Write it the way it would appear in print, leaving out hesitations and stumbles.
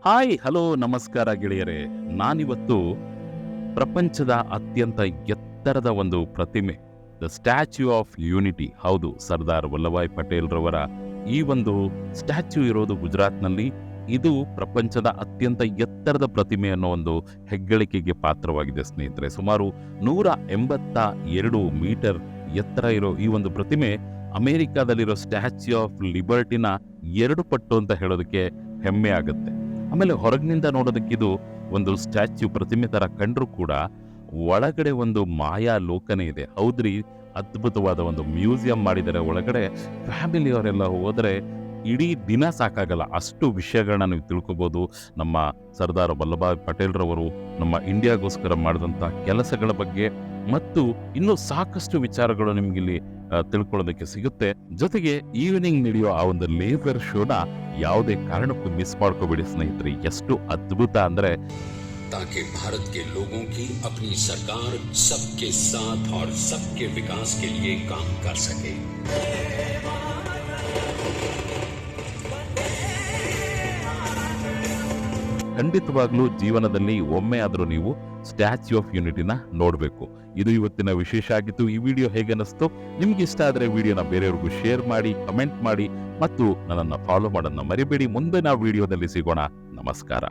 Hi hello ನಮಸ್ಕಾರ ಗೆಳೆಯರೇ. ನಾನಿವತ್ತು ಪ್ರಪಂಚದ ಅತ್ಯಂತ ಎತ್ತರದ ಒಂದು ಪ್ರತಿಮೆ, ದ ಸ್ಟ್ಯಾಚ್ಯೂ ಆಫ್ ಯೂನಿಟಿ, ಹೌದು, ಸರ್ದಾರ್ ವಲ್ಲಭಾಯ್ ಪಟೇಲ್ ರವರ ಈ ಒಂದು ಸ್ಟ್ಯಾಚ್ಯೂ ಇರೋದು ಗುಜರಾತ್ನಲ್ಲಿ. ಇದು ಪ್ರಪಂಚದ ಅತ್ಯಂತ ಎತ್ತರದ ಪ್ರತಿಮೆ ಅನ್ನೋ ಒಂದು ಹೆಗ್ಗಳಿಕೆಗೆ ಪಾತ್ರವಾಗಿದೆ ಸ್ನೇಹಿತರೆ. ಸುಮಾರು 182 ಮೀಟರ್ ಎತ್ತರ ಇರೋ ಈ ಒಂದು ಪ್ರತಿಮೆ ಅಮೆರಿಕಾದಲ್ಲಿರೋ ಸ್ಟ್ಯಾಚ್ಯೂ ಆಫ್ ಲಿಬರ್ಟಿನ 2 ಪಟ್ಟು ಅಂತ ಹೇಳೋದಕ್ಕೆ ಹೆಮ್ಮೆ ಆಗುತ್ತೆ. ಆಮೇಲೆ ಹೊರಗಿನಿಂದ ನೋಡೋದಕ್ಕಿದು ಒಂದು ಸ್ಟ್ಯಾಚ್ಯೂ ಪ್ರತಿಮೆ ತರ ಕಂಡ್ರೂ ಕೂಡ ಒಳಗಡೆ ಒಂದು ಮಾಯಾ ಲೋಕನೇ ಇದೆ. ಹೌದ್ರಿ, ಅದ್ಭುತವಾದ ಒಂದು ಮ್ಯೂಸಿಯಂ ಮಾಡಿದರೆ ಒಳಗಡೆ. ಫ್ಯಾಮಿಲಿಯವರೆಲ್ಲ ಹೋದರೆ ಇಡೀ ದಿನ ಸಾಕಾಗಲ್ಲ, ಅಷ್ಟು ವಿಷಯಗಳನ್ನ ನೀವು ತಿಳ್ಕೊಬೋದು. ನಮ್ಮ ಸರ್ದಾರ್ ವಲ್ಲಭಾಯ್ ಪಟೇಲ್ ರವರು ನಮ್ಮ ಇಂಡಿಯಾಗೋಸ್ಕರ ಮಾಡಿದಂಥ ಕೆಲಸಗಳ ಬಗ್ಗೆ ಮತ್ತು ಇನ್ನೂ ಸಾಕಷ್ಟು ವಿಚಾರಗಳು ನಿಮ್ಗಿಲ್ಲಿ ತಿಳ್ಕೊಳ್ಳೋದಕ್ಕೆ ಸಿಗುತ್ತೆ. ಜೊತೆಗೆ ಈವ್ನಿಂಗ್ ನಡೆಯೋ ಆ ಒಂದು ಲೇಸರ್ ಶೋನ ಯಾವುದೇ ಕಾರಣಕ್ಕೂ ಮಿಸ್ ಮಾಡ್ಕೋಬೇಡಿ ಸ್ನೇಹಿತರೆ. ಎಷ್ಟು ಅದ್ಭುತ ಅಂದ್ರೆ, ताकि भारत के लोगों की अपनी सरकार सबके साथ और सबके विकास के लिए काम कर सके. ಖಂಡಿತವಾಗ್ಲೂ ಜೀವನದಲ್ಲಿ ಒಮ್ಮೆ ಆದರೂ ನೀವು ಸ್ಟ್ಯಾಚ್ಯೂ ಆಫ್ ಯೂನಿಟಿನ ನೋಡಬೇಕು. ಇದು ಇವತ್ತಿನ ವಿಶೇಷ ಆಗಿತ್ತು. ಈ ವಿಡಿಯೋ ಹೇಗೆ ಅನಿಸ್ತು? ನಿಮ್ಗೆ ಇಷ್ಟ ಆದರೆ ವಿಡಿಯೋನ ಬೇರೆಯವ್ರಿಗೂ ಶೇರ್ ಮಾಡಿ, ಕಮೆಂಟ್ ಮಾಡಿ ಮತ್ತು ನನ್ನನ್ನು ಫಾಲೋ ಮಾಡೋದನ್ನ ಮರಿಬೇಡಿ. ಮುಂದಿನ ವಿಡಿಯೋದಲ್ಲಿ ಸಿಗೋಣ. ನಮಸ್ಕಾರ.